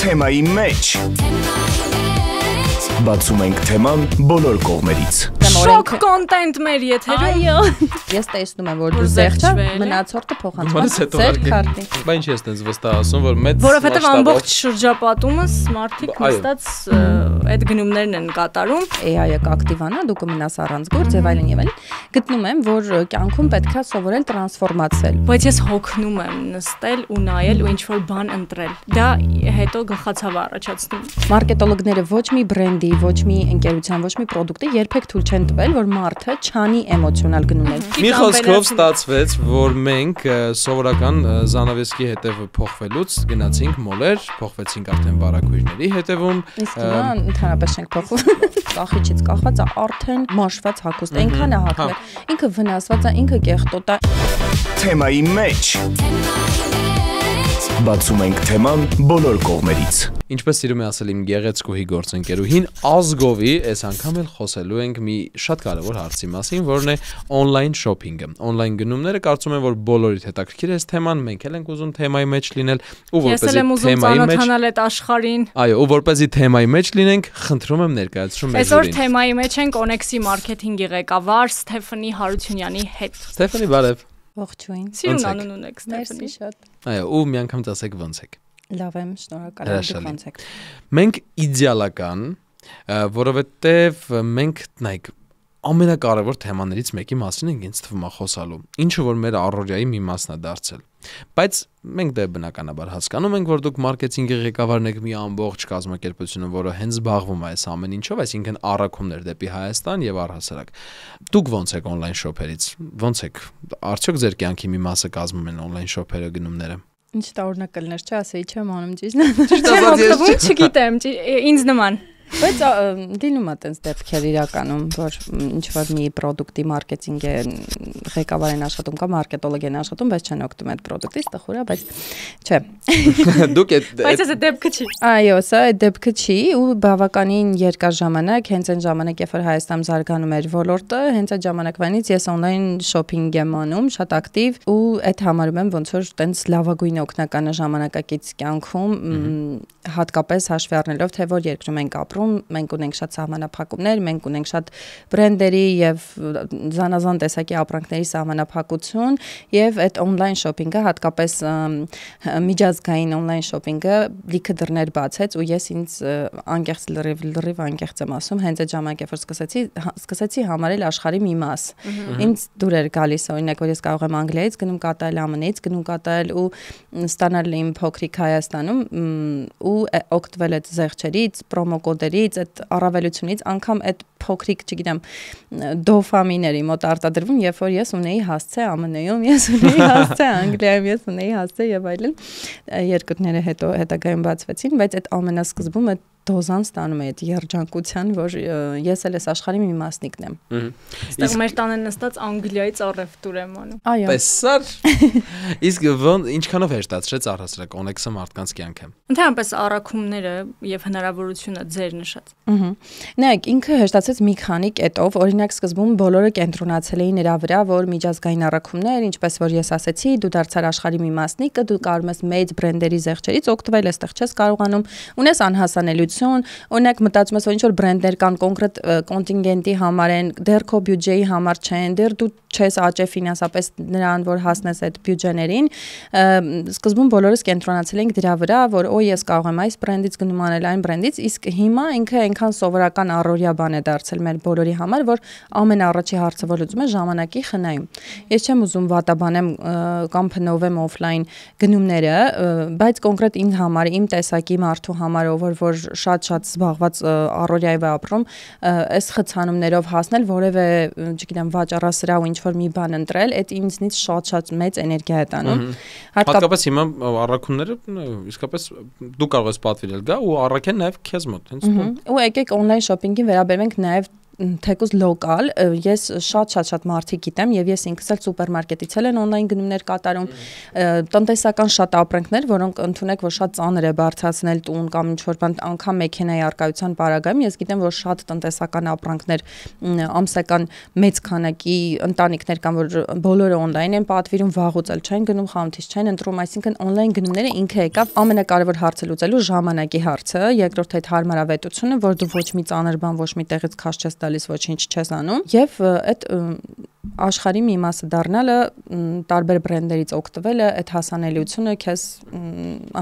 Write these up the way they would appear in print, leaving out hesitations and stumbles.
Թեմայի մեջ բացում ենք թեման բոլոր կողմերից։ Շոկ կոնտենտ մեր եթերում։ Այո։ Ես տեսնում եմ, որ դու զեղչ ես, մնացորդը փոխանցում։ Ձեր քարտի։ Բայց ինչ ես տենց վստահ ասում, որ մեծ որովհետև ամբողջ շրջապատումս մարդիկ նստած այդ գնումներն են կատարում։ AI-ը կակտիվանա, դու կմնաս առանց գործ եւ այլն եւ այլն։ Գտնում եմ, որ կյանքում պետքա սովորել տրանսֆորմացվել։ Բայց ես հոգնում եմ նստել ու նայել ու ինչ-որ բան ընտրել։ Դա հետո գլխացավ առաջացնում։ Մարքետոլոգները ոչ մի բրենդի, ոչ մի ընկերության, ոչ մի պրոդուկտի երբեք թույլ չեն տվել, որ մարդը չանի էմոցիոնալ գնումներ։ Մի խոսքով ստացվեց, որ մենք սովորական Զանավեսկի հետևը փոխվելուց գնացինք մոլեր, փոխվեցինք արդեն վարակույրների հետևում։ Իսկ հիմա ընդհանրապես չենք փոխվում։ Կախիչից կախված է արդեն մաշված հագուստ, այնքան է հագնել։ Ինքը վնասված է, ինքը կեղտոտ է։ Թեմայի մեջ բացում ենք թեման բոլոր կողմերից։ Ինչպես սիրում է ասել իմ գեղեցկուհի գործընկերուհին, ազգովի այս անգամ էլ խոսելու ենք մի շատ կարևոր հարցի մասին, որն է on-line shopping-ը։ On-line գնումները կարծում եմ, որ բոլորիդ հետաքրքիր է այս թեման, մենք էլ ենք ուզում թեմայի մեջ լինել, ու որպեսզի թեմայի մեջ ծանոթանալ այդ աշխարհին։ Այո, ու որպեսզի թեմայի մեջ լինենք, խնդրում եմ ներկայացրու մեզ Այսօր թեմայի մեջ ենք Օնեքսի մարքեթինգի ղեկավար Ստեֆանի Հարությունյանի հետ։ Ստեֆանի, բարև։ Ողջույն։ Սիրուն անուն ունեք Ստեֆանի։ Մերսի շատ։ Այո, ու մի անգամ ասեք ոնց եք։ Լավ եմ, շնորհակալ եմ, դուք ոնց եք։ Մենք իդեալական, որովհետև մենք նայեք ամենակարևոր թեմաներից մեկի մասին ենք ինձ թվում է խոսալու, ինչը որ մեր առօրյայի մի մասն է դարձել։ Բայց մենք դե բնականաբար հասկանում ենք, որ դուք մարքեթինգի ղեկավարն եք մի ամբողջ կազմակերպությունը, որը հենց զբաղվում է այս ամեն ինչով, այսինքն առաքումներ դեպի Հայաստան եւ առհասարակ։ Դուք ոնց եք on-line շոփերից։ Ոնց եք։ Արդյոք ձեր կյանքի մի մասը կազմում են on-line շոփերը գնումները։ Ինչ տարօրինակ կլներ, չէ՞, ասեի չեմ անում ճիշտ։ Ճիշտ ասած ես չգիտեմ, ինձ նման։ Բայց դինում է տենց դեպքեր իրականում, որ ինչ-որ մի պրոդուկտի մարքեթինգ է ղեկավար են աշխատում կամ մարքետոլոգ են աշխատում, բայց չեն օգտվում այդ պրոդուկտից, տխուր է, բայց չէ։ Դուք Բայց այս դեպքը չի։ Այո, սա այդ դեպքը չի ու բավականին երկար ժամանակ, հենց այն ժամանակ, երբ որ Հայաստանում զարգանում էր ոլորտը, հենց այդ ժամանակվանից ես on-line shopping եմ անում, շատ ակտիվ ու այդ համարում եմ ոնց որ տենց լավագույն օգնականը ժամանակակից կյանքում, հատկապես հաշվի առնելով, թե որ երկրում ենք ապրում, մենք ունենք շատ սահմանափակումներ, մենք ունենք շատ բրենդերի եւ զանազան տեսակի ապրանքների սահմանափակություն եւ այդ on-line shopping-ը, հատկապես միջազգային on-line shopping-ը լիքը դռներ բացեց ու ես ինձ անկեղծ լրիվ անկեղծ եմ ասում, հենց այդ ժամանակ երբ սկսեցի համարել աշխարհի մի մաս։ Ինձ դուր էր գալիս օրինակ, որ ես կարող եմ Անգլիայից գնում կատարել, ԱՄՆ-ից գնում կատարել ու ստանալ իմ փոքրիկ Հայաստանում ու օգտվել այդ զեղչերից, պրոմո կոդերից, այդ առավելությունից, անգամ այդ փոքրիկ, չգիտեմ, դոֆամիների մոտ արտադրվում, երբ որ ես ունեի հասցե ԱՄՆ-ում, ես ունեի հասցե Անգլիայում, ես ունեի հասցե եւ այլն, երկրները հետագայում բացվեցին, բայց այդ ամենասկզբում այդ դոզան ստանում է այդ երջանկության, որ ես էլ այս աշխարհի մի մասնիկն եմ։ Այստեղ մեր տանը նստած Անգլիայից առևտուր եմ անում։ Այո։ Տեսար։ Իսկ ինչքանով հեշտացրեց առհասարակ Օնեքսը մարդկանց կյանքը։ Ընդհանրապես առաքումները եւ հնարավորությունը ձեր նշած։ Նայեք, ինքը հեշտացեց մի քանի կետով, օրինակ սկզբում բոլորը կենտրոնացել էին նրա վրա, որ միջազգային առաքումներ, ինչպես որ ես ասեցի, դու դարձար աշխարհի մի մասնիկը, դու կարող ես մեծ բրենդերի զեղչերից օգտվել, այստեղ չես կարողանում, ունես անհասանելիություն, օրինակ մտածում ես, որ ինչ որ բրենդներ կան կոնկրետ կոնտինգենտի համար են, դեռ քո բյուջեի համար չեն, դեռ դու չես աճե ֆինանսապես նրան, որ հասնես այդ բյուջեներին, սկզբում բոլորս կենտրոնացել ենք դրա վրա, որ ես կարող եմ այս բրենդից գնում անել այն բրենդից, իսկ հիմա ինքը այնքան սովորական առօրյա բան է դարձել մեր բոլորի համար, որ ամենաառաջի հարցը որ լուծում է ժամանակի խնայում։ Ես չեմ ուզում վատաբանեմ կամ փնովեմ օֆլայն գնումները, բայց կոնկրետ ինձ համար, իմ տեսակի մարդու համար, որ շատ զբաղված առօրյայով է ապրում, այս խցանումներով հասնել որևէ, չգիտեմ, վաճառասրահ ու ինչ որ մի բան ընտրել, այդ ինձնից շատ մեծ էներգիա է տանում։ Հատկապես հիմա առաքումները իսկապես դու կարող ես պատվիրել գա ու առաքեն նաև քեզ մոտ, հենց ու եկեք on-line shopping-ին վերաբերենք նաև թեկուզ լոկալ, ես շատ մարդիկ գիտեմ եւ ես ինքս էլ սուպերմարկետից էլ են on-line գնումներ կատարում, տնտեսական շատ ապրանքներ, որոնք ընդունեք, որ շատ ծանր է բարձրացնել տուն կամ ինչ-որ բան անգամ մեքենայի առկայության պարագայում, ես գիտեմ, որ շատ տնտեսական ապրանքներ ամսական մեծ քանակի ընտանիքներ կան, որ բոլորը on-line են պատվիրում, վաղուց էլ չեն գնում, խանութից չեն ընտրում, այսինքն on-line գնումները ինքը եկավ ամենակարևոր հարցը լուծելու ժամանակի հարցը, երկրորդ այդ հարմարավետությունը, որ դու ոչ մի ծանր բան, ոչ մի տեղից քաշ չես տալիս, ոչինչ չես անում, եւ այդ աշխարհի մի մասը դառնալը, տարբեր բրենդերից օգտվելը, այդ հասանելիությունը քեզ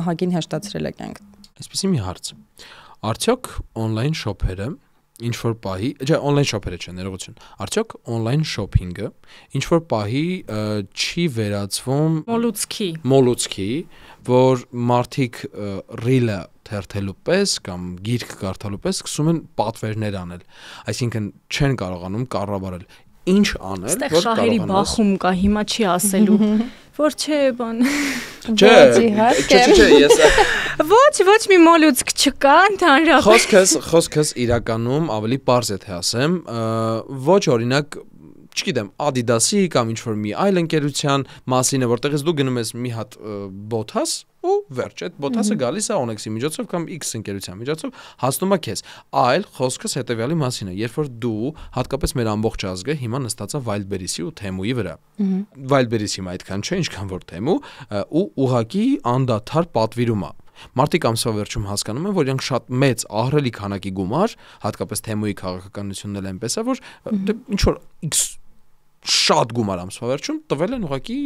ահագին հեշտացրել է կյանք։ Այսպեսի մի հարց։ Արդյոք on-line shop-երը ինչ որ պահի, չէ, on-line shop-երը չէ, ներողություն։ Արդյոք on-line shopping-ը ինչ որ պահի չի վերածվում մոլուցքի, որ մարդիկ reel-ը թերթելու պես կամ գիրք կարդալու պես սկսում են պատվերներ անել։ Այսինքն չեն կարողանում կառավարել։ Ինչ անել, որ կարողանաս։ Շահերի բախում կա, հիմա չի ասելու, որ չէ, բան։ Չէ, ես Ոչ մի մոլուցք չկա, ընդհանրապես։ Խոսքս իրականում ավելի պարզ է թե ասեմ, ոչ օրինակ չգիտեմ, Adidas-ի կամ ինչ-որ մի այլ ընկերության մասին է, որտեղից դու գնում ես մի հատ բոթաս ու վերջ, այդ բոթասը գալիս է Onyx-ի միջոցով կամ X ընկերության միջոցով հասնում է քեզ։ Այլ խոսքս հետեւյալի մասին է, երբ որ դու հատկապես մեր ամբողջ ազգը հիմա նստած է Wildberries-ի ու Temu-ի վրա։ Wildberries-ի հիմա այդքան չէ, ինչքան որ Temu, ու ուղակի անդադար պատվիրում է։ Մարդիկ ամսվա վերջում հասկանում են, որ իրենք շատ մեծ ահռելի քանակի գումար, հատկապես Temu-ի քաղաքականությունն էլ այնպես է, որ ինչ որ X շատ գումար ամսվա վերջում տվել են ուղղակի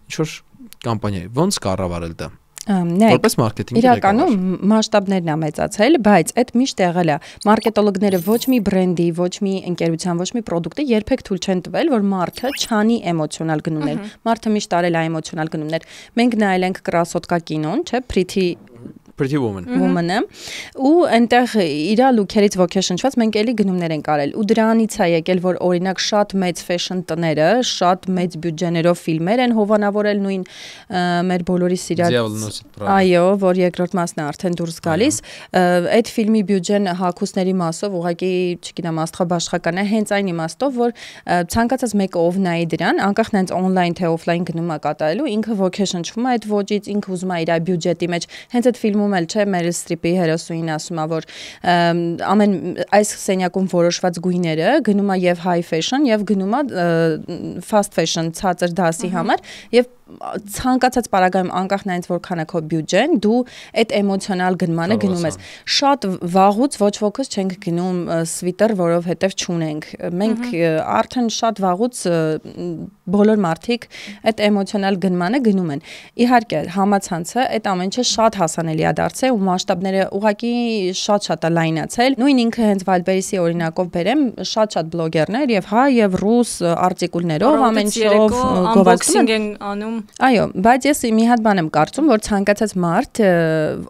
ինչ-որ կամպանիայի, ոնց կառավարել դա։ Որպես մարքեթինգի իրականում մասշտաբներն է մեծացել, բայց այդ միշտ եղել է։ Մարքետոլոգները ոչ մի բրենդի, ոչ մի ընկերության, ոչ մի պրոդուկտի երբեք թույլ չեն տվել, որ մարդը չանի էմոցիոնալ գնումներ։ Մարդը միշտ արել է էմոցիոնալ գնումներ։ Մենք նայել ենք Կրասոտկա կինոն, չէ, Pretty Woman։ Woman-ը ու այնտեղ իր լուքերից ոգեշնչված մենք էլի գնումներ ենք արել ու դրանից է եկել որ օրինակ շատ մեծ fashion տները շատ մեծ բյուջեներով ֆիլմեր են հովանավորել նույն մեր բոլորի սիրած այո որ երկրորդ մասն է արդեն դուրս գալիս այդ ֆիլմի բյուջեն հագուստների մասով ուղղակի չգիտեմ աստղաբաշխական է հենց այն իմաստով որ ցանկացած մեկը ով նայի դրան անկախ նենց on-line թե off-line գնում է կատարելու ինքը ոգեշնչվում է այդ ոճից ինքը ուզում է իր բյուջետի մեջ հենց այդ ֆիլմում էլ չէ Meryl Streep-ի հերոսուհին ասում է որ ամեն այս սենյակում որոշված գույները գնում է եւ high fashion եւ գնում է fast fashion ցածր դասի համար եւ ցանկացած պարագայում անկախ նայած որքան է քո բյուջեն դու այդ էմոցիոնալ գնմանը գնում ես շատ վաղուց ոչ ոքս չենք գնում սվիտեր որովհետեւ չունենք մենք արդեն շատ վաղուց բոլոր մարդիկ այդ էմոցիոնալ գնմանը գնում են իհարկե համացանցը այդ ամեն ինչը շատ հասանելի է դարձել ու մասշտաբները ուղղակի շատ է լայնացել նույն ինքը հենց Wildberries-ի օրինակով բերեմ շատ բլոգերներ եւ հայ եւ ռուս արտիկուլներով ամեն ինչով unboxing են անում Այո, բայց ես մի հատ բան եմ կարծում, որ ցանկացած մարդ,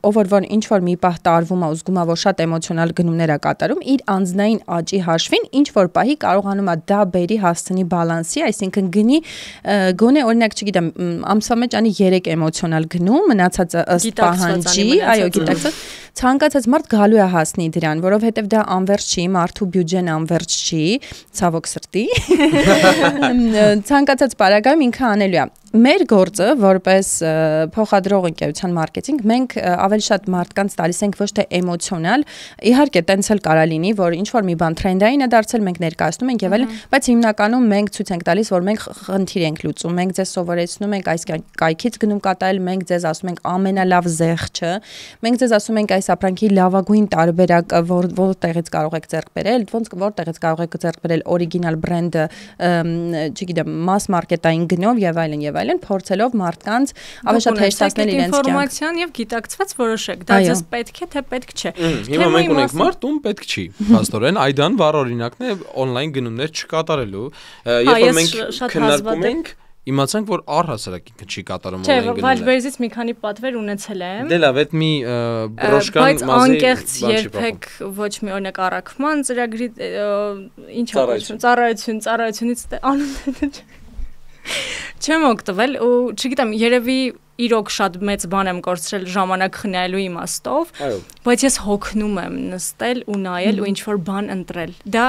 ով որ ինչ որ մի պահ տարվում է ու զգում է, որ շատ էմոցիոնալ գնումներ է կատարում, իր անձնային աճի հաշվին ինչ որ պահի կարողանում է դա բերի հասցնի բալանսի, այսինքն գնի գոնե օրինակ չգիտեմ, ամսվա մեջ անի 3 էմոցիոնալ գնում, մնացածը ըստ պահանջի, այո, գիտակցած ցանկացած մարդ գալու է հասնի դրան, որովհետև դա անվերջ չի, մարդու բյուջեն անվերջ չի, ցավոք սրտի։ Ցանկացած պարագայում ինքը անելու է։ Մեր գործը որպես փոխադրող ընկերության մարքեթինգ մենք ավելի շատ մարդկանց տալիս ենք ոչ թե էմոցիոնալ, իհարկե տենց էլ կարա լինի, որ ինչ որ մի բան թրենդային է դարձել, մենք ներկայացնում ենք եւ այլն, բայց հիմնականում մենք ցույց ենք տալիս, որ մենք խնդիր ենք լուծում, մենք ձեզ սովորեցնում ենք այս կայքից գնում կատարել, մենք ձեզ ասում ենք ամենալավ զեղչը, մենք ձեզ ասում ենք այս ապրանքի լավագույն տարբերակը, որտեղից կարող եք ձեռք բերել, որտեղից կարող եք ձեռք բերել օրիգինալ բրենդը, չգիտեմ, mass market-ային գնով եւ այլն փորձելով մարդկանց ավելի շատ հեշտացնել իրենց կյանքը։ Ինֆորմացիան եւ գիտակցված որոշեք, դա ձեզ պետք է թե պետք չէ։ Հիմա մենք ունենք մարդ, ում պետք չի։ Փաստորեն այդան վառ օրինակն է on-line գնումներ չկատարելու։ Երբ որ մենք քննարկում ենք իմացանք, որ առհասարակ ինքը չի կատարում on-line գնումները։ Չէ, Wildberries-ից մի քանի պատվեր ունեցել եմ։ Դե լավ, այդ մի բրոշկան բայց անկեղծ երբեք ոչ մի օրինակ առաքման ծրագրի ինչ ծառայությունից անունը չեմ օգտվել ու չգիտեմ երևի իրոք շատ մեծ բան եմ կորցրել ժամանակ խնայելու իմաստով, բայց ես հոգնում եմ նստել ու նայել ու ինչ որ բան ընտրել։ Դա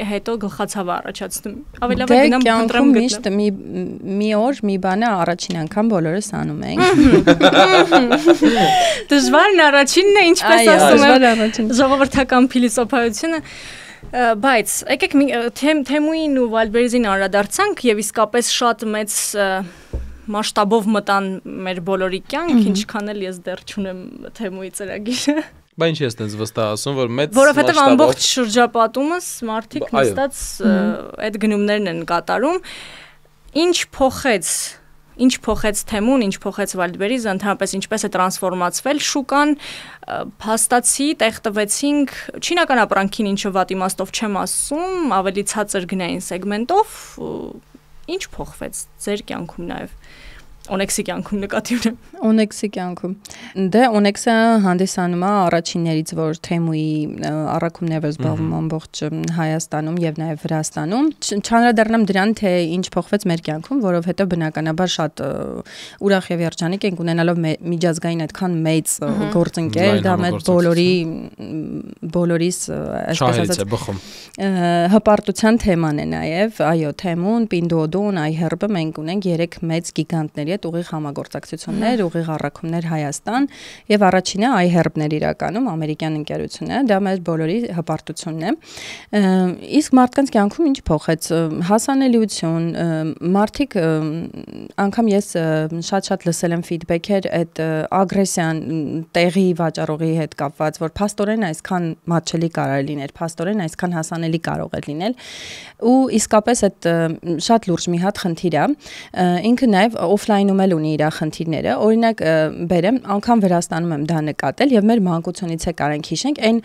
հետո գլխացավ առաջացնում։ Ավելի լավ է գնամ ընտրեմ գտնեմ։ Միշտ մի օր մի բանը առաջին անգամ բոլորս անում ենք։ Դժվարն առաջինն է, ինչպես ասում եմ, ժողովրդական փիլիսոփայությունը, բայց եկեք Թեմուին ու Վալբերեզին անդրադարձանք եւ իսկապես շատ մեծ մասշտաբով մտան մեր բոլորի կյանք, ինչքան էլ ես դեռ չունեմ Թեմուի ծրագիրը։ Բա ինչ ես տենց վստահ ասում, որ մեծ որովհետև ամբողջ շրջապատումս մարդիկ նստած այդ գնումներն են կատարում։ Ինչ փոխեց Թեմուն, ինչ փոխեց Վալդբերիզը, ընդհանրապես ինչպես է տրանսֆորմացվել շուկան, փաստացի տեղ տվեցինք չինական ապրանքին, ինչը վատ իմաստով չեմ ասում, ավելի ցածր գնային սեգմենտով, ինչ փոխվեց ձեր կյանքում նաև Օնեքսի կյանքում նկատի ունեմ։ Օնեքսի կյանքում։ Դե Օնեքսը հանդիսանում է առաջիններից, որ Թեմուի առաքումներով զբաղվում ամբողջ Հայաստանում եւ նաեւ Վրաստանում։ Չանդրադառնամ դրան, թե ինչ փոխվեց մեր կյանքում, որովհետեւ բնականաբար շատ ուրախ եւ երջանիկ ենք ունենալով միջազգային այդքան մեծ գործընկեր, դա մեր բոլորիս այսպես ասած հպարտության թեման է նաեւ, այո, Թեմուն, Պինդոդոն, iHerb-ը մենք ունենք 3 մեծ գիգանտների հետ ուղիղ համագործակցություններ, ուղիղ առաքումներ Հայաստան եւ առաջինը iHerb-ներ իրականում ամերիկյան ընկերություն է, դա մեր բոլորի հպարտությունն է։ Իսկ մարդկանց կյանքում ինչ փոխեց, հասանելիություն, մարդիկ անգամ ես շատ լսել եմ ֆիդբեքեր այդ ագրեսիան տեղի վաճառողի հետ կապված, որ փաստորեն այսքան մատչելի կարող լիներ, փաստորեն այսքան հասանելի կարող է լինել ու իսկապես այդ շատ լուրջ մի հատ խնդիր է, ինքը նաեւ օֆլայնում էլ ունի իր խնդիրները, օրինակ բերեմ, անգամ Վրաստանում եմ դա նկատել եւ մեր մանկությունից է կարենք հիշենք այն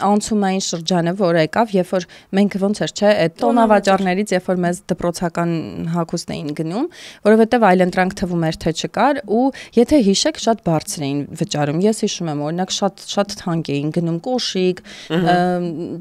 անցումային շրջանը, որ եկավ, երբ որ մենք ոնց էր, չէ, այդ տոնավաճառներից, երբ որ մեզ դպրոցական հագուստ էին գնում, որովհետեւ այլընտրանք թվում էր թե չկար ու եթե հիշեք շատ բարձր էին վճարում։ Ես հիշում եմ օրինակ շատ թանկ էին գնում կոշիկ,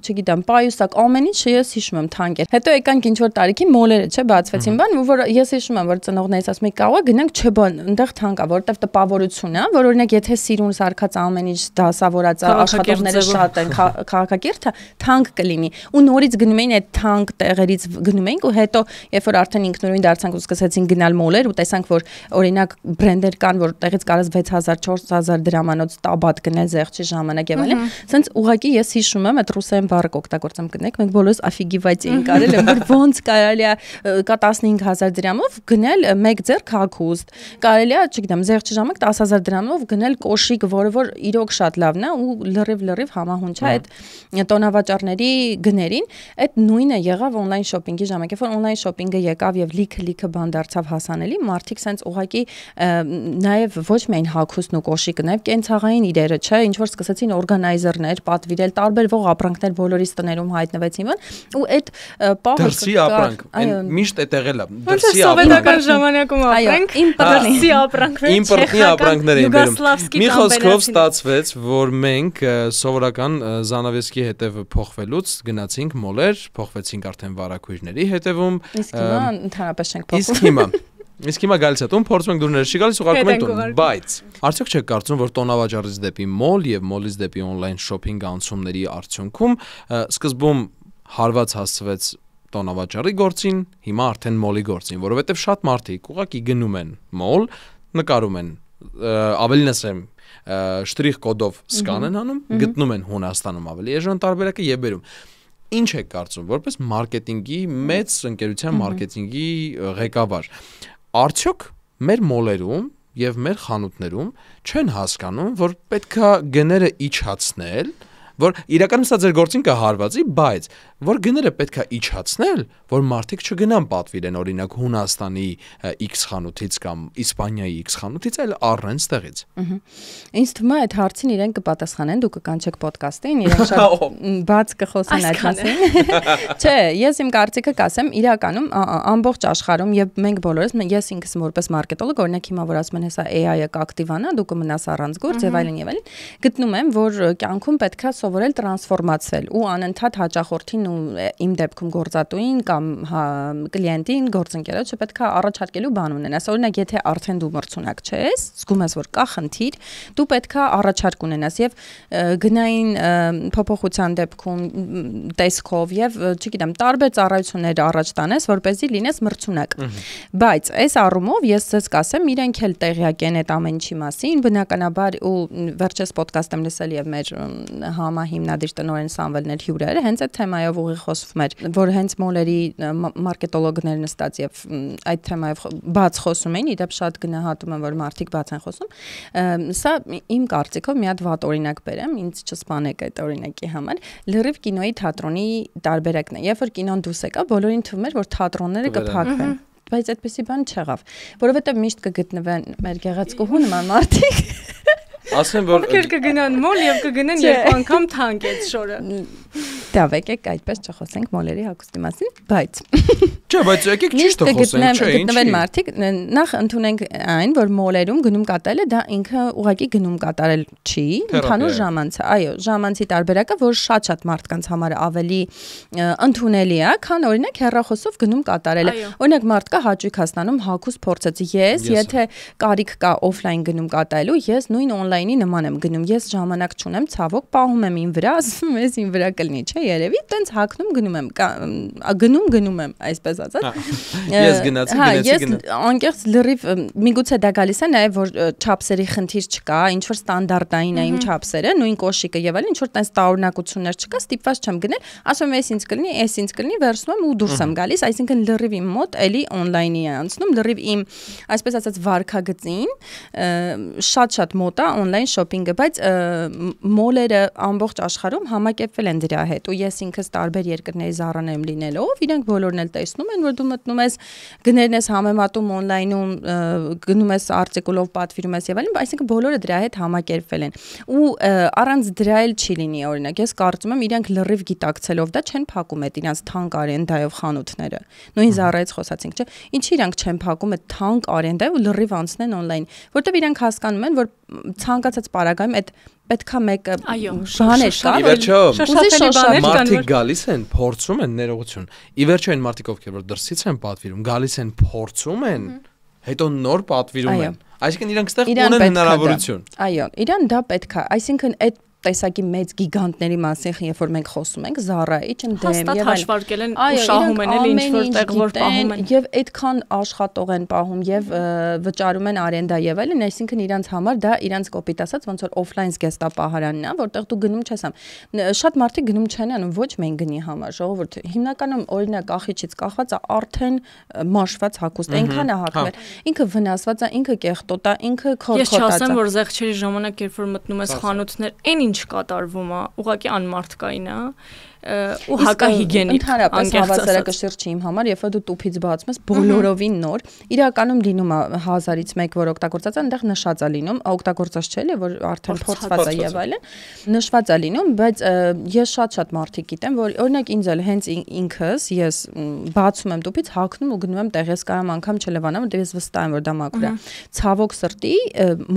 չգիտեմ, պայուսակ, ամեն ինչ ես հիշում եմ թանկ էր։ Հետո եկանք ինչ որ տարիքի մոլերը, չէ, բացվեցին բան, ու որ ես հիշում եմ, որ ծնողներից ասում եք կարող է գնանք չէ բան, այնտեղ թանկ է, որովհետև տպավորություն է, որ օրինակ եթե սիրուն սարքած ամեն ինչ դասավորած աշխատողները շատ են, քաղաքակիրթը թանկ կլինի։ Ու նորից գնում էին այդ թանկ տեղերից գնում էինք ու հետո երբ որ արդեն ինքնուրույն դարձանք ու սկսեցին գնալ մոլեր ու տեսանք որ օրինակ բրենդեր կան, որ տեղից կարաս 6000-4000 դրամանոց տաբատ գնել զեղչի ժամանակ եւ այլն, ասենց ուղղակի ես հիշում եմ այդ ռուսերեն բառը օգտագործեմ կնեք, մենք բոլորս աֆիգիվայց էինք արել, որ ոնց կարելի է կա 15000 դրամով գնել մեկ ձեռք հագուստ, կարելի է, չգիտեմ, զեղչի ժամանակ 10000 դրամով գնել կոշիկ, որը որ իրոք շատ լավն է ու լրիվ համահունչ է այդ տոնավաճառների գներին, այդ նույնը եղավ on-line shopping-ի ժամանակ, երբ որ on-line shopping-ը եկավ եւ լիքը բան դարձավ հասանելի, մարդիկ sense ուղակի նաեւ ոչ միայն հագուստն ու կոշիկը, նաեւ կենցաղային իրերը, չէ, ինչ որ սկսեցին օրգանայզերներ պատվիրել, տարբեր ապրանքներ բոլորիս տներում հայտնվեցին, ու այդ պահը դրսի ապրանք, միշտ այդ եղել է, դրսի սովետական ժամանակում ապրանք, դրսի ապրանքներ, իմպորտի ապրանքներ էին բերում։ Մի խոսքով ստացվեց, որ մենք սովորական զանավեսկի հետևը փոխվելուց գնացինք մոլեր, փոխվեցինք արդեն վարակույրների հետևում։ Իսկ հիմա ընդհանրապես չենք փոխվում։ Իսկ հիմա գալիս է տուն, փորձում ենք դուրներ չի գալիս, ուղարկում ենք տուն, բայց արդյոք չեք կարծում, որ տոնավաճառից դեպի մոլ եւ մոլից դեպի on-line shopping անցումների արդյունքում սկզբում հարված հասցվեց տոնավաճառի գործին, հիմա արդեն մոլի գործին, որովհետեւ շատ մարդիկ ուղղակի գնում են մոլ, նկարում են, ավելին ասեմ, շտրիխ կոդով սկան են անում, գտնում են Հունաստանում ավելի էժան տարբերակը եւ բերում։ Ինչ եք կարծում, որպես մարքեթինգի մեծ ընկերության մարքեթինգի ղեկավար, արդյոք մեր մոլերում եւ մեր խանութներում չեն հասկանում, որ պետքա գները իջացնել, որ իրականում սա ձեր գործին կհարվածի, բայց որ գները պետքա իջացնել, որ մարդիկ չգնան պատվիրեն օրինակ Հունաստանի X խանութից կամ Իսպանիայի X խանութից, այլ առնեն ստեղից։ Ինձ թվում է այդ հարցին իրեն կպատասխանեն, դուք կկանչեք ոդկասթին, իրեն շատ բաց կխոսեն այդ մասին։ Չէ, ես իմ կարծիքը կասեմ, իրականում ամբողջ աշխարհում եւ մենք բոլորս, ես ինքս որպես մարքետոլոգ, օրինակ հիմա որ ասում են հեսա AI-ը կակտիվանա, դու կմնաս առանց գործ եւ այլն, գտնում եմ, որ կյանքում պետքա սովորել տրանսֆորմացվել ու անընդհատ հաճախորդին ու իմ դեպքում գործատուին կամ կլիենտին, գործընկերոջը պետք է առաջարկելու բան ունենաս։ Օրինակ, եթե արդեն դու մրցունակ չես, զգում ես, որ կա խնդիր, դու պետք է առաջարկ ունենաս եւ գնային փոփոխության դեպքում տեսքով եւ, չգիտեմ, տարբեր ծառայություններ առաջ տանես, որպեսզի լինես մրցունակ։ Բայց այս առումով ես ձեզ կասեմ, իրենք էլ տեղյակ են այդ ամեն ինչի մասին, բնականաբար ու վերջերս ոդկաստ եմ լսել եւ մեր համահիմնադիր տնօրեն Սամվելներ հյուրերը հենց այդ թեմայով ուղիղ խոսվում էր, որ հենց մոլերի մարքետոլոգներ նստած եւ այդ թեմայով բաց խոսում էին, իդեպ շատ գնահատում եմ, որ մարդիկ բաց են խոսում։ Սա իմ կարծիքով մի հատ վատ օրինակ բերեմ, ինձ չսպանեք այդ օրինակի համար։ Լրիվ կինոյի թատրոնի տարբերակն է։ Երբ որ կինոն դուրս եկավ, բոլորին թվում էր, որ թատրոնները կփակվեն։ Բայց այդպեսի բան չեղավ, որովհետեւ միշտ կգտնվեն մեր գեղեցկուհու նման մարդիկ։ Ասեմ որ ովքեր կգնան մոլ եւ կգնան երկու անգամ թանկ այդ շորը։ Դավ եկեք այդպես չխոսենք մոլերի հագուստի մասին, բայց Չէ, բայց եկեք ճիշտ խոսենք, չէ, ինչ։ Գտնվեն մարդիկ, նախ ընդունենք այն, որ մոլերում գնում կատարելը դա ինքը ուղղակի գնում կատարել չի, ընդհանուր ժամանցը, այո, ժամանցի տարբերակը, որ շատ մարդկանց համար ավելի ընդունելի է, քան օրինակ հեռախոսով գնում կատարելը։ Օրինակ մարդ կա հաճույք հասնանում հագուստ փորձեց, ես եթե կարիք կա օֆլայն գնում կատարելու, ես նույն օնլայնի նման եմ գնում, ես ժամանակ չունեմ, ցավոք, պահում եմ ին վրա, ասում ես ին վրա կլինի, չէ, երևի, տենց հագնում գնում եմ, գնում եմ, այսպես Ես գնացի ես անկեղծ լրիվ միգուցե դա գալիս է նաև որ չափսերի խնդիր չկա, ինչ որ ստանդարտային է իմ չափսերը, նույն կոշիկը եւ այլն, ինչ որ տես տարօրինակություններ չկա, ստիպված չեմ գնել, ասում եմ ես ինձ կլինի, վերցնում եմ ու դուրս եմ գալիս, այսինքն լրիվ իմ մոտ էլի օնլայնի է անցնում, լրիվ իմ այսպես ասած վարքագծին շատ մոտ է օնլայն շոփինգը, բայց մոլերը ամբողջ աշխարհում համակերպվել են դրա հետ ու ես ինքս տարբեր երկրների զառաներում լինելով, իրանք բոլորն էլ տեսնում են, որ դու մտնում ես գներն ես համեմատում օնլայնում, գնում ես արտիկուլով պատվիրում ես եւ այլն, այսինքն բոլորը դրա հետ համակերպվել են։ Ու առանց դրա էլ չի լինի, օրինակ, ես կարծում եմ իրանք լրիվ գիտակցելով դա չեն փակում այդ իրանք թանկ արենդայով խանութները։ Նույն Zara-ից խոսացինք, չէ՞։ Ինչի իրանք չեն փակում այդ թանկ արենդայով ու լրիվ անցնեն օնլայն, որտեղ իրանք հասկանում են, որ ցանկացած պարագայում այդ պետքա մեկը բաներ կա, մարդիկ գալիս են, փորձում են ներողություն։ Ի վերջո այն մարդիկ ովքեր որ դրսից են պատվիրում, գալիս են, փորձում են, հետո նոր պատվիրում են։ Այսինքն իրանք ստեղ ունեն հնարավորություն։ Այո, իրան դա պետքա, այսինքն այդ տեսակի մեծ գիգանտների մասին, երբ որ մենք խոսում ենք, Zara-ի չնդեմ եւ հաշվարկել են ու շահում են էլ ինչ որ տեղ որ պահում են եւ այդքան աշխատող են պահում եւ վճարում են արենդա եւ այլն, այսինքն իրանց համար դա իրանց կոպիտ ասած ոնց որ օֆլայն զգեստապահարանն է, որտեղ դու գնում չես ամ։ Շատ մարդիկ գնում չեն անում ոչ մեկ գնի համար, ժողովուրդ, հիմնականում օրինակ ախիչից կախված է արդեն մաշված հագուստ, այնքան է հագնել, ինքը վնասված է, ինքը կեղտոտ է, ինքը քորքոտած է։ Ես չասեմ, որ զեղչերի ժամանակ երբ որ մտնում ես խանութներ, ինչ կատարվում է, ուղղակի անմարդկային է ու հակահիգիենիկ ընդհանրապես հավասարակշիռ չի իմ համար, երբ որ դու տուփից բացում ես բոլորովին նոր, իրականում լինում է 1000-ից 1 որ օգտագործած է, այնտեղ նշած է լինում, օգտագործած չէ, որ արդեն փորձված է եւ այլն, նշված է լինում, բայց ես շատ մարդիկ գիտեմ, որ օրինակ ինձ էլ հենց ինքս ես բացում եմ տուփից, հագնում ու գնում եմ տեղ, ես կարամ անգամ չլվանամ, որտեղ ես վստահ եմ, որ դա մաքուր է։ Ցավոք սրտի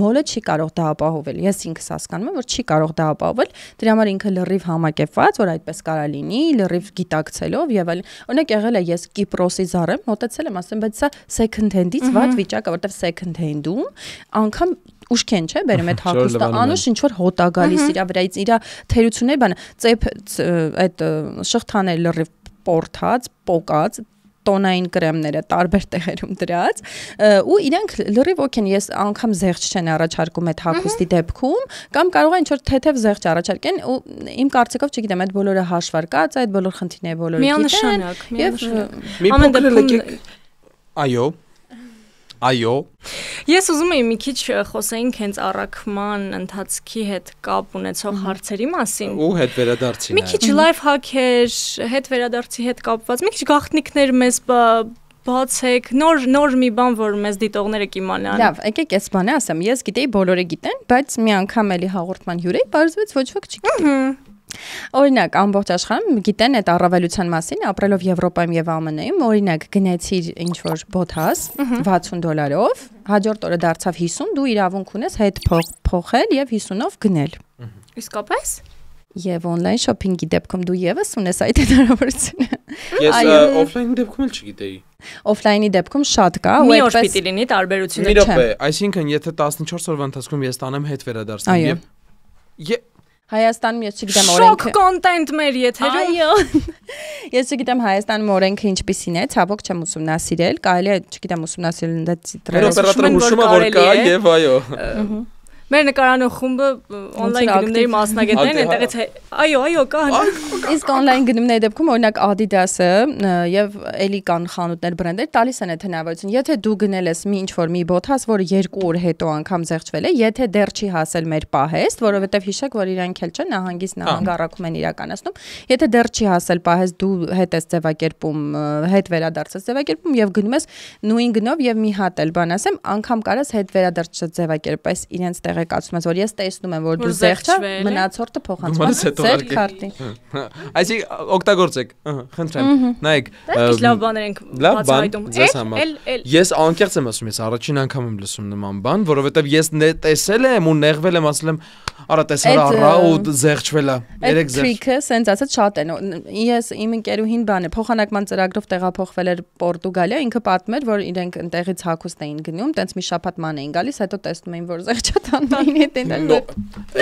մոլը չի կարող դա ապահովել։ Ես ինքս հասկանում եմ, որ չի կարող դա ապահովել, դրա համար ինքը լրիվ համակերպված, որ այդպես կարա լինի, լրիվ գիտակցելով եւ այլն։ Օրինակ եղել է ես Կիպրոսի Zara-ում մոտեցել եմ, ասեմ, բայց սա second hand-ից վատ վիճակ է, որտեղ second hand-ում անգամ ուշքեն չէ, բերեմ այդ հագուստը, անուշ ինչ որ հոտ է գալիս իր վրայից, իր թերությունները բանը, ծեփ այդ շղթաները լրիվ պորտած, պոկած տոնային կրեմները տարբեր տեղերում դրած ու իրանք լրիվ օքեն ես անգամ զեղչ չեն առաջարկում այդ հագուստի դեպքում կամ կարող է ինչ որ թեթև զեղչ առաջարկեն ու իմ կարծիքով չգիտեմ այդ բոլորը հաշվարկած այդ բոլոր խնդիրները բոլորը գիտեն ամեն դեպքում այո Ես ուզում եմ մի քիչ խոսեինք հենց առաքման ընթացքի հետ կապ ունեցող հարցերի մասին ու հետ վերադարձի մի քիչ life hack-եր հետ վերադարձի հետ կապված մի քիչ գաղտնիքներ մեզ բացեք նոր մի բան որ մեզ դիտողները կիմանան Լավ եկեք այս բանը ասեմ ես գիտեի բոլորը գիտեն բայց մի անգամ էլի հաղորդման հյուր էի բարձվեց ոչ ոք չգիտի Օրինակ ամբողջ աշխարհում գիտեն այդ առավելության մասին, ապրելով Եվրոպայում եւ ԱՄՆ-ում, օրինակ գնեցիր ինչ որ բոթաս $60, հաջորդ օրը դարձավ 50, դու իրավունք ունես հետ փոխել եւ 50-ով գնել։ Իսկապես։ Եվ on-line shopping-ի դեպքում դու եւս ունես այդ հնարավորությունը։ Ես offline-ի դեպքում էլ չգիտեի։ Offline-ի դեպքում շատ կա, ու այդպես պիտի լինի տարբերությունը։ Մի րոպե, այսինքն եթե 14 օրվա ընթացքում ես տանեմ հետ վերադարձնեմ եւ Հայաստանում ես չգիտեմ օրենքը։ Շոկ կոնտենտ մեր եթերում։ Այո։ Ես չգիտեմ Հայաստանում օրենքը ինչպիսին է, ցավոք չեմ ուսումնասիրել, կարելի է, չգիտեմ, ուսումնասիրել դրել։ Օպերատորը հուշում է որ կա եւ այո։ Մեր նկարանու խումբը on-line գնումների մասնագետներն են, այնտեղից այո, կա։ Իսկ on-line գնումների դեպքում օրինակ Adidas-ը եւ էլի կան խանութներ, բրենդեր տալիս են այդ հնարավորություն։ Եթե դու գնել ես մի ինչ-որ մի բոթաս, որը 2 օր հետո անգամ զեղչվել է, եթե դեռ չի հասել մեր պահեստ, որովհետեւ հիշեք, որ իրանք էլ չեն նահանգից նահանգ առաքում են իրականացնում, եթե դեռ չի հասել պահեստ, դու հետ ես ձևակերպում, հետ վերադարձես ձևակերպում եւ գնում ես նույն գնով եւ մի հատ էլ բան ասեմ, անգամ կարաս հետ վերադարձ ձևակերպես իրենց տեղեկացում ես, որ ես տեսնում եմ, որ դու զեղչա, մնացորդը փոխանցում ես ձեր քարտի։ Այսինքն օգտագործեք, խնդրեմ։ Նայեք, իսկ լավ բաներ ենք բացահայտում։ Ես անկեղծ եմ ասում, ես առաջին անգամ եմ լսում նման բան, որովհետև ես տեսել եմ ու նեղվել եմ, ասել եմ, արա տեսարա առա ու զեղչվել է։ Երեք զեղչ։ Տրիքը սենց ասած շատ են։ Ես իմ ընկերուհին բան է, փոխանակման ծրագրով տեղափոխվել էր Պորտուգալիա, ինքը պատմել էր, որ իրենք այնտեղից հագուստ էին գնում, տենց մի շաբաթ ման էին գալիս, հետո տեսնում էին, որ զեղչատանային հետ են։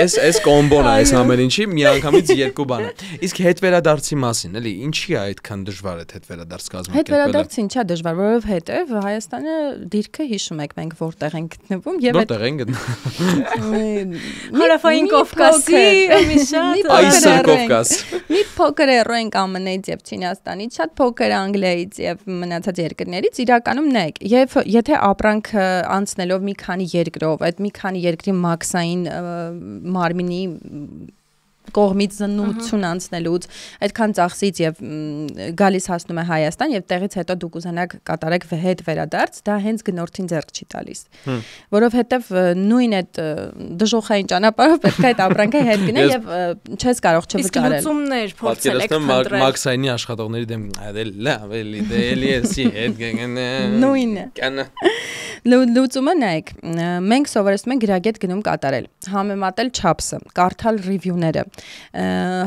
Էս կոմբոն է, այս ամեն ինչի միանգամից 2 բան է։ Իսկ հետ վերադարձի մասին, էլի, ինչի է այդքան դժվար է հետ վերադարձ կազմակերպելը։ Հետ վերադարձը ինչա դժվար, որովհետև Հայաստանը դիրքը հիշում եք մենք որտեղ են գտնվում եւ որտեղ են գտնվում։ Հարավային Կովկասի մի շատ այսօր Կովկաս։ Մի փոքր հեռու ենք ԱՄՆ-ից եւ Չինաստանից, շատ փոքր Անգլիայից եւ մնացած երկրներից իրականում նայեք, եւ եթե ապրանքը անցնելով մի քանի երկրով, այդ մի քանի երկրի մաքսային մարմինի կողմից զննություն անցնելուց այդքան ծախսից եւ գալիս հասնում է Հայաստան եւ տեղից հետո դուք ուզենաք կատարեք հետ վերադարձ, դա հենց գնորդին ձեռք չի տալիս։ Որովհետեւ նույն այդ դժոխային ճանապարհով պետք է այդ ապրանքը հետ գնա եւ չես կարող չվճարել։ Իսկ լուծումներ փորձել եք խնդրել։ Մաքսայինի աշխատողների դեմ լավ էլի դելիեսի հետ գնա։ Նույնը։ Լուծումը նայեք, մենք սովորեցնում ենք գրագետ գնում կատարել, համեմատել չափսը, կարդալ ռիվյուները,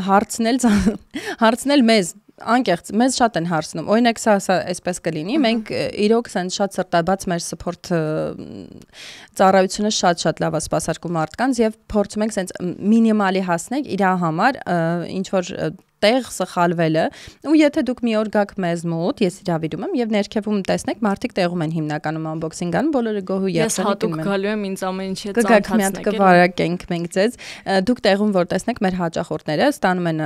հարցնել մեզ, անկեղծ, մեզ շատ են հարցնում, օրինակ սա այսպես կլինի, մենք իրոք սենց շատ սրտաբաց մեր սփորթ ծառայությունը շատ լավ է սպասարկում մարդկանց եւ փորձում ենք սենց մինիմալի հասնել իր համար, ինչ որ տեղ սխալվելը ու եթե դուք մի օր գաք մեզ մոտ, ես իրավիրում եմ եւ ներքևում տեսնեք մարդիկ տեղում են հիմնականում անբոքսինգ անում, բոլորը գոհու ես հատուկ գալու եմ ինձ ամեն ինչի ծանոթացնեք։ Կվարակենք մենք ձեզ, դուք տեղում որ տեսնեք մեր հաճախորդները ստանում են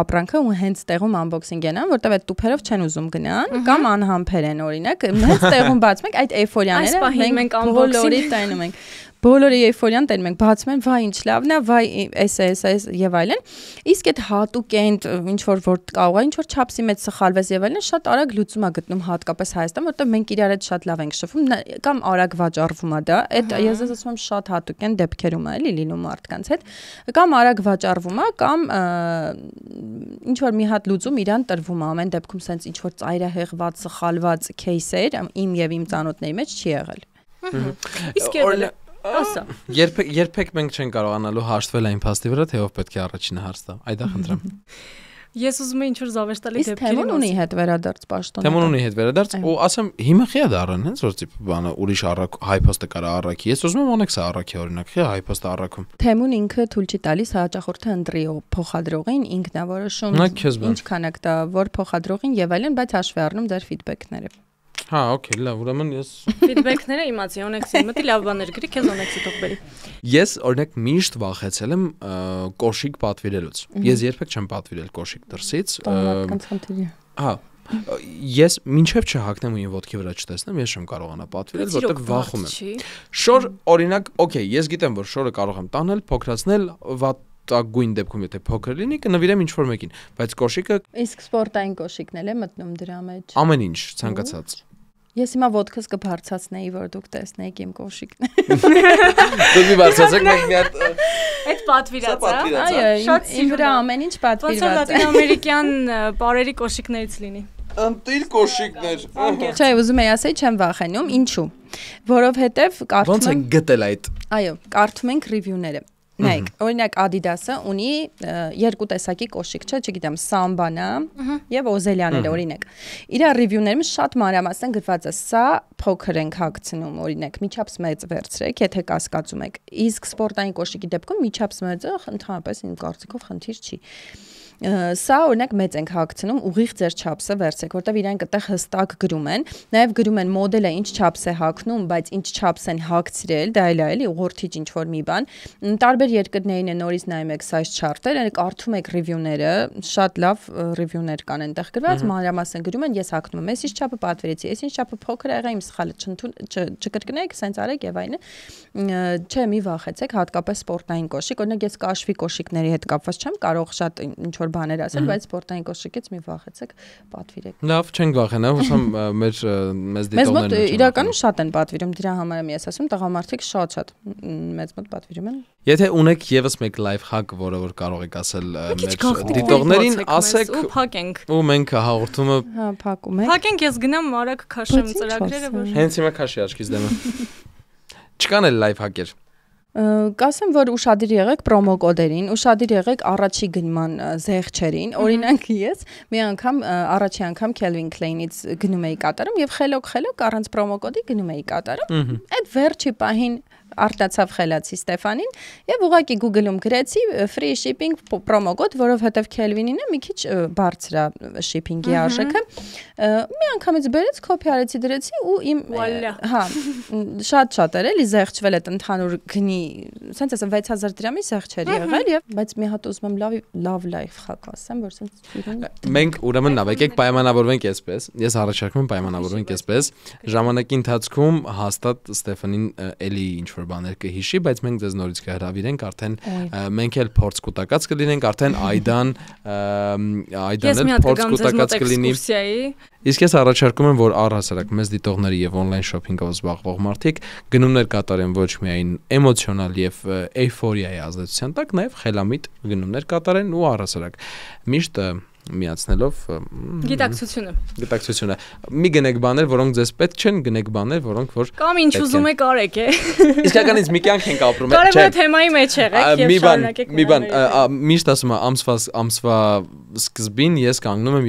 ապրանքը ու հենց տեղում անբոքսինգ են անում, որտեվ այդ տուփերով չեն ուզում գնան կամ անհամբեր են օրինակ, հենց տեղում բացում ենք այդ էյֆորիաները մենք բոլորի տանում ենք։ Բոլորը էյֆորիան տենում ենք, բացում են, վայ ինչ լավն է, վայ էս եւ այլն։ Իսկ այդ հատուկ են ինչ որ կարող է ինչ որ չափսի մեջ սխալվես եւ այլն, շատ արագ լուծում է գտնում հատկապես Հայաստան, որտեղ մենք իրար հետ շատ լավ ենք շփվում, կամ արագ վաճառվում է դա, այդ ես ասում եմ շատ հատուկ են դեպքերում է էլի լինում մարդկանց հետ, կամ արագ վաճառվում է, կամ ինչ որ մի հատ լուծում իրան տրվում է, ամեն դեպքում sense ինչ որ ծայրահեղված, սխալված кейսեր իմ եւ իմ ծանոթների մեջ չի եղել։ Իսկ եղել է ասա։ Երբեք մենք չեն կարողանալու հաշտվել այն փաստի վրա, թե ով պետք է առաջինը հարց տա։ Այդա խնդրեմ։ Ես ուզում եմ ինչ-որ զավեշտալի դեպքերի մասին։ Թեմոն ունի հետ վերադարձ պաշտոնը։ Թեմոն ունի հետ վերադարձ, ու ասեմ, հիմա խիա դառան, հենց որ տիպ բանը ուրիշ առակ հայփոստը կարա առակի։ Ես ուզում եմ անեք սա առակի օրինակ, խիա հայփոստը առաքում։ Թեմոն ինքը թույլ չի տալիս հաճախորդը ընտրի փոխադրողին, ինքն է որոշում ինչ քանակ տա, որ փոխադրողին եւ այլն, բայց հաշվի առնում ձեր ֆիդբեքները։ Հա, օքեյ, լավ, ուրեմն ես ֆիդբեքները իմացի, Օնեքսի մտի լավ բաներ գրի, քեզ Օնեքսի թող բերի։ Ես օրինակ միշտ վախեցել եմ կոշիկ պատվիրելուց։ Ես երբեք չեմ պատվիրել կոշիկ դրսից։ Հա, ես մինչև չհագնեմ ու իմ ոտքի վրա չտեսնեմ, ես չեմ կարողանա պատվիրել, որտեղ վախում եմ։ Շոր, օրինակ, օքեյ, ես գիտեմ, որ շորը կարող եմ տանել, փոքրացնել, տագույն դեպքում եթե փոքր լինի կնվիրեմ ինչ որ մեկին, բայց կոշիկը իսկ սպորտային կոշիկն էլ է մտնում դրա մեջ։ Ամեն ինչ ցանկացած։ Ես հիմա ոդքս կբարձրացնեի, որ դուք տեսնեիք իմ կոշիկն։ Դուք մի բարձրացեք, մենք մի հատ այդ պատվիրած է։ Այո, իմ վրա ամեն ինչ պատվիրված է։ Ոնց որ լատինամերիկյան բարերի կոշիկներից լինի։ Ընտիր կոշիկներ։ Չէ, ուզում եի ասել, չեմ վախենում, ինչու։ Որովհետև կարդում Ոնց է գտել այդ։ Այո, կարդում ենք ռիվյուները։ Նայեք, օրինակ Adidas-ը ունի երկու տեսակի կոշիկ, չէ, չգիտեմ, Samba-ն եւ Ozelyan-ը օրինակ։ Իր ռիվյուներում շատ մանրամասն գրված է, սա փոքր ենք հագցնում, օրինակ, միջափս մեծ վերցրեք, եթե կասկածում եք։ Իսկ սպորտային կոշիկի դեպքում միջափս մեծը ընդհանրապես իմ կարծիքով խնդիր չի։ Սա օրինակ մեծ ենք հագցնում, ուղիղ ձեր չափսը վերցեք, որտեվ իրանք այդտեղ հստակ գրում են, նաև գրում են մոդելը ինչ չափս է հագնում, բայց ինչ չափս են հագցրել, դա էլի ուղղորդիչ ինչ որ մի բան։ Տարբեր երկրներին է նորից նայում եք size chart-եր, կարդում եք ռիվյուները, շատ լավ ռիվյուներ կան այնտեղ գրված, մանրամասն գրում են, ես հագնում եմ, ես ինչ չափը պատվիրեցի, ես ինչ չափը փոքր եղա, իմ սխալը չկրկնեք, սենց արեք եւ այլն։ Չէ, մի վախեցեք, հատկապես սպորտային կոշիկ, օրինակ ես կաշվի կոշիկների հետ կապված չեմ կարող շատ ինչ բաներ ասել, բայց սպորտային կոշիկից մի վախեցեք, պատվիրեք։ Լավ, չենք վախենա, հուսամ մեզ դիտողներն են։ Մեզ մոտ իրականում շատ են պատվիրում, դրա համար եմ ես ասում, տղամարդիկ շատ մեզ մոտ պատվիրում են։ Եթե ունեք եւս մեկ լայֆ հակ, որը որ կարող եք ասել մեր դիտողներին, ասեք ու փակենք։ Ու մենք հաղորդումը փակում ենք։ Փակենք, ես գնամ արագ քաշեմ ծրագրերը, որ հենց հիմա քաշի աչքից դեմը։ Չկան էլ լայֆ հակեր։ Կասեմ, որ ուշադիր եղեք պրոմո կոդերին, ուշադիր եղեք առաջի գնման զեղչերին։ Օրինակ ես մի անգամ առաջի անգամ Calvin Klein-ից գնում էի կատարում եւ խելոք առանց պրոմո կոդի գնում էի կատարում։ Այդ վերջի պահին արտացավ խելացի Ստեֆանին եւ ուղղակի Google-ում գրեցի free shipping promo code, որովհետեւ Kelvin-ին է մի քիչ բարձր է shipping-ի արժեքը։ Մի անգամից բերեց, կոպի արեցի, դրեցի ու իմ հա շատ էր էլի զեղչվել այդ ընդհանուր գնի, սենց ասեմ 6000 դրամի զեղչ էր եղել եւ բայց մի հատ ուզում եմ լավ life hack ասեմ, որ սենց մենք ուրեմն լավ եկեք պայմանավորվենք այսպես։ Ես առաջարկում եմ պայմանավորվենք այսպես։ Ժամանակի ընթացքում հաստատ Ստեֆանին էլի ինչ որ բաներ կհիշի, բայց մենք ձեզ նորից կհրավիրենք, արդեն մենք էլ փորձ կուտակած կլինենք, արդեն Այդան էլ փորձ կուտակած կլինի։ Իսկ ես առաջարկում եմ, որ առհասարակ մեզ դիտողների եւ on-line shopping-ով զբաղվող մարդիկ գնումներ կատարեն ոչ միայն էմոցիոնալ եւ էյֆորիայի ազդեցության տակ, նաեւ խելամիտ գնումներ կատարեն ու առհասարակ միշտ միացնելով գիտակցությունը մի գնեք բաներ, որոնք ձեզ պետք չեն, գնեք բաներ, որոնք որ կամ ինչ ուզում եք արեք է իսկականից մի կյանք ենք ապրում, չէ։ Կարևորը թեմայի մեջ եղեք եւ շարունակեք։ Մի բան միշտ ասում եմ ամսվա սկզբին ես կանգնում եմ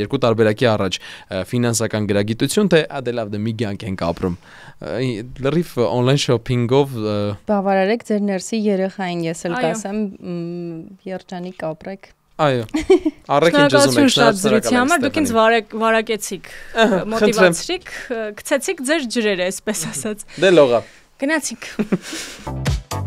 երկու տարբերակի առաջ ֆինանսական գրագիտություն, թե ադելավ դե մի կյանք ենք ապրում լրիվ on-line shopping-ով բավարարեք ձեր ներսի երեխային, ես էլ կասեմ երջանիկ ապրեք։ Այո։ Առաքին ջզում եք շատ զրույցի համար, դուք ինձ վարակեցիք, մոտիվացրիք, գցեցիք ձեր ջրերը, այսպես ասած։ Դե լողա։ Գնացինք։